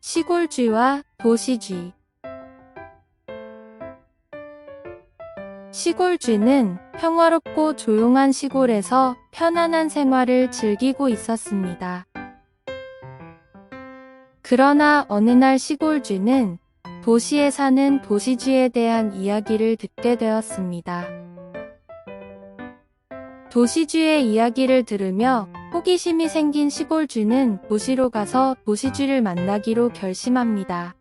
시골쥐와 도시쥐. 시골쥐는 평화롭고 조용한 시골에서 편안한 생활을 즐기고 있었습니다. 그러나 어느 날 시골쥐는 도시에 사는 도시쥐에 대한 이야기를 듣게 되었습니다. 도시쥐의 이야기를 들으며 호기심이 생긴 시골쥐는 도시로 가서 도시쥐를 만나기로 결심합니다.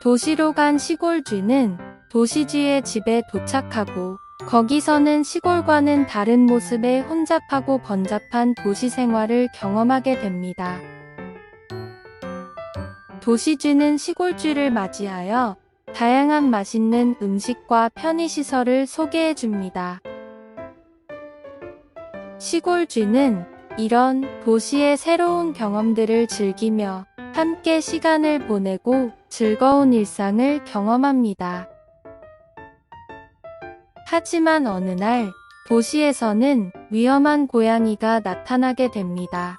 도시로 간 시골쥐는 도시쥐의 집에 도착하고 거기서는 시골과는 다른 모습의 혼잡하고 번잡한 도시 생활을 경험하게 됩니다. 도시쥐는 시골쥐를 맞이하여 다양한 맛있는 음식과 편의시설을 소개해 줍니다. 시골쥐는 이런 도시의 새로운 경험들을 즐기며 함께 시간을 보내고 즐거운 일상을 경험합니다. 하지만 어느 날 도시에서는 위험한 고양이가 나타나게 됩니다.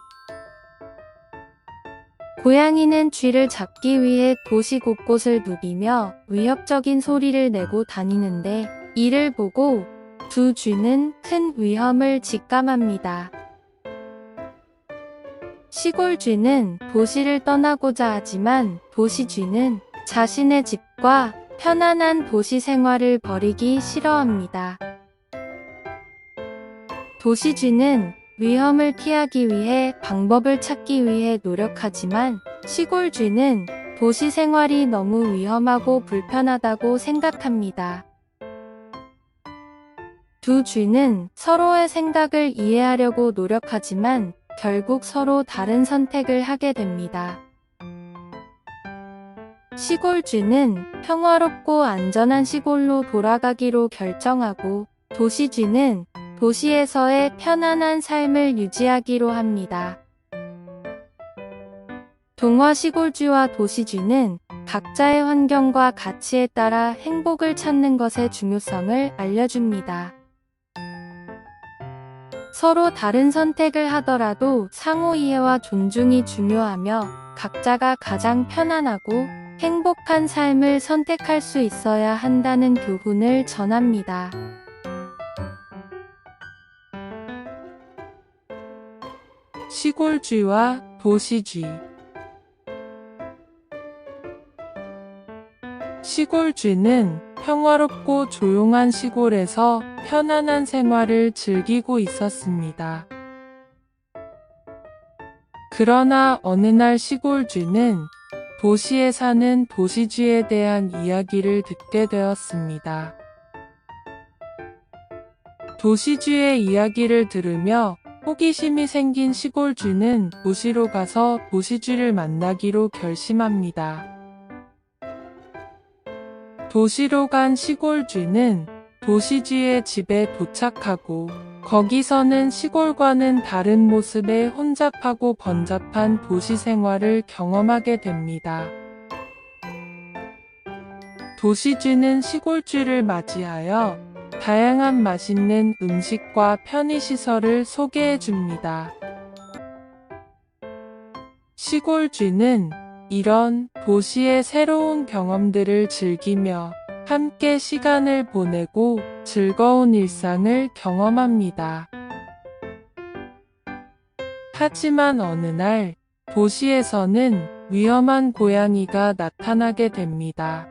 고양이는 쥐를 잡기 위해 도시 곳곳을 누비며 위협적인 소리를 내고 다니는데 이를 보고 두 쥐는 큰 위험을 직감합니다. 시골쥐는 도시를 떠나고자 하지만 도시쥐는 자신의 집과 편안한 도시 생활을 버리기 싫어합니다. 도시쥐는 위험을 피하기 위해 방법을 찾기 위해 노력하지만 시골쥐는 도시 생활이 너무 위험하고 불편하다고 생각합니다. 두 쥐는 서로의 생각을 이해하려고 노력하지만 결국 서로 다른 선택을 하게 됩니다. 시골쥐는 평화롭고 안전한 시골로 돌아가기로 결정하고 도시쥐는 도시에서의 편안한 삶을 유지하기로 합니다. 동화 시골쥐와 도시쥐는 각자의 환경과 가치에 따라 행복을 찾는 것의 중요성을 알려줍니다. 서로 다른 선택을 하더라도 상호 이해와 존중이 중요하며 각자가 가장 편안하고 행복한 삶을 선택할 수 있어야 한다는 교훈을 전합니다. 시골쥐와 도시쥐. 시골쥐는 평화롭고 조용한 시골에서 편안한 생활을 즐기고 있었습니다. 그러나 어느 날 시골쥐는 도시에 사는 도시쥐에 대한 이야기를 듣게 되었습니다. 도시쥐의 이야기를 들으며 호기심이 생긴 시골쥐는 도시로 가서 도시쥐를 만나기로 결심합니다. 도시로 간 시골쥐는 도시쥐의 집에 도착하고 거기서는 시골과는 다른 모습의 혼잡하고 번잡한 도시 생활을 경험하게 됩니다. 도시쥐는 시골쥐를 맞이하여 다양한 맛있는 음식과 편의시설을 소개해 줍니다. 시골쥐는 이런 도시의 새로운 경험들을 즐기며 함께 시간을 보내고 즐거운 일상을 경험합니다. 하지만 어느 날 도시에서는 위험한 고양이가 나타나게 됩니다.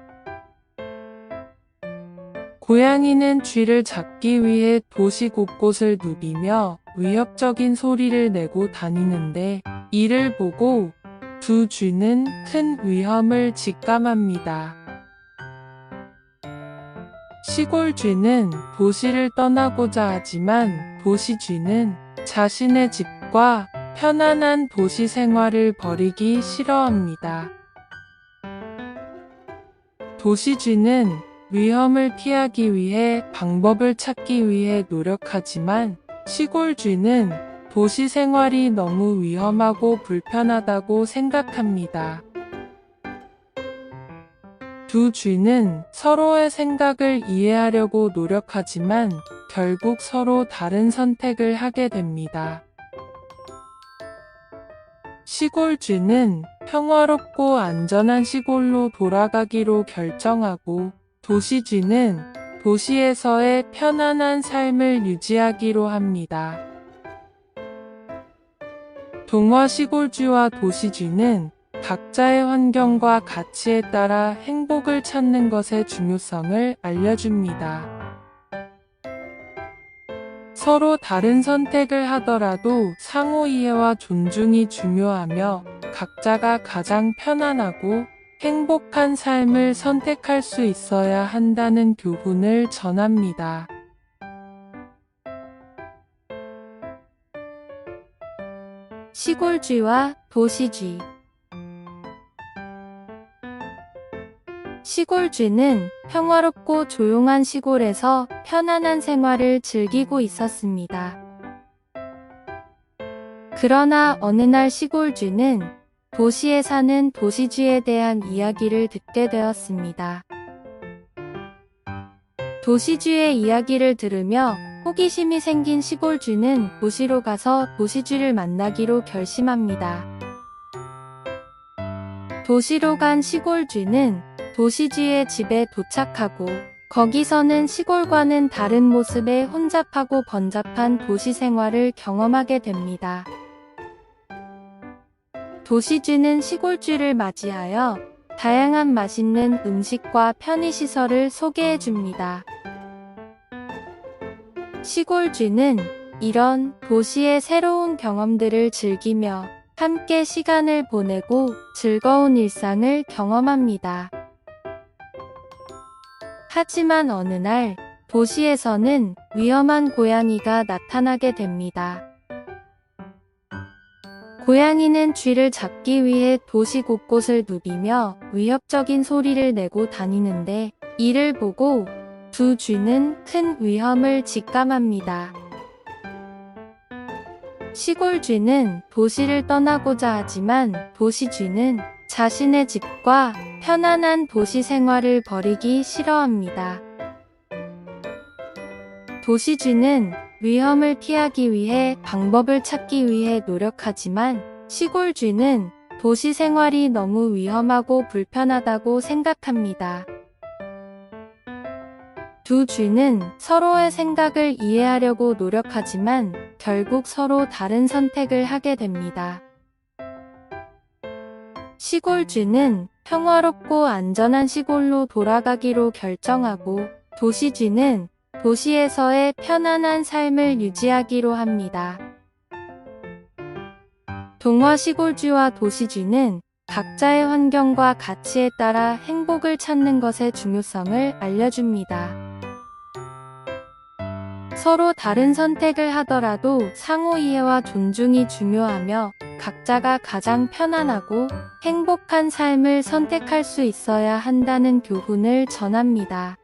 고양이는 쥐를 잡기 위해 도시 곳곳을 누비며 위협적인 소리를 내고 다니는데 이를 보고 두 쥐는 큰 위험을 직감합니다. 시골쥐는 도시를 떠나고자 하지만 도시쥐는 자신의 집과 편안한 도시 생활을 버리기 싫어합니다. 도시쥐는 위험을 피하기 위해 방법을 찾기 위해 노력하지만 시골쥐는 도시 생활이 너무 위험하고 불편하다고 생각합니다. 두 쥐는 서로의 생각을 이해하려고 노력하지만 결국 서로 다른 선택을 하게 됩니다. 시골쥐는 평화롭고 안전한 시골로 돌아가기로 결정하고 도시쥐는 도시에서의 편안한 삶을 유지하기로 합니다. 동화 시골쥐와 도시쥐는 각자의 환경과 가치에 따라 행복을 찾는 것의 중요성을 알려줍니다. 서로 다른 선택을 하더라도 상호 이해와 존중이 중요하며 각자가 가장 편안하고 행복한 삶을 선택할 수 있어야 한다는 교훈을 전합니다. 시골쥐와 도시쥐. 시골쥐는 평화롭고 조용한 시골에서 편안한 생활을 즐기고 있었습니다. 그러나 어느 날 시골쥐는 도시에 사는 도시쥐에 대한 이야기를 듣게 되었습니다. 도시쥐의 이야기를 들으며 호기심이 생긴 시골쥐는 도시로 가서 도시쥐를 만나기로 결심합니다. 도시로 간 시골쥐는 도시쥐의 집에 도착하고 거기서는 시골과는 다른 모습의 혼잡하고 번잡한 도시 생활을 경험하게 됩니다. 도시쥐는 시골쥐를 맞이하여 다양한 맛있는 음식과 편의시설을 소개해줍니다. 시골쥐는 이런 도시의 새로운 경험들을 즐기며 함께 시간을 보내고 즐거운 일상을 경험합니다. 하지만 어느 날 도시에서는 위험한 고양이가 나타나게 됩니다. 고양이는 쥐를 잡기 위해 도시 곳곳을 누비며 위협적인 소리를 내고 다니는데 이를 보고 두 쥐는 큰 위험을 직감합니다. 시골쥐는 도시를 떠나고자 하지만 도시쥐는 자신의 집과 편안한 도시 생활을 버리기 싫어합니다. 도시쥐는 위험을 피하기 위해 방법을 찾기 위해 노력하지만 시골쥐는 도시 생활이 너무 위험하고 불편하다고 생각합니다. 두 쥐는 서로의 생각을 이해하려고 노력하지만 결국 서로 다른 선택을 하게 됩니다. 시골쥐는 평화롭고 안전한 시골로 돌아가기로 결정하고 도시쥐는 도시에서의 편안한 삶을 유지하기로 합니다. 동화 시골쥐와 도시쥐는 각자의 환경과 가치에 따라 행복을 찾는 것의 중요성을 알려줍니다. 서로 다른 선택을 하더라도 상호 이해와 존중이 중요하며 각자가 가장 편안하고 행복한 삶을 선택할 수 있어야 한다는 교훈을 전합니다.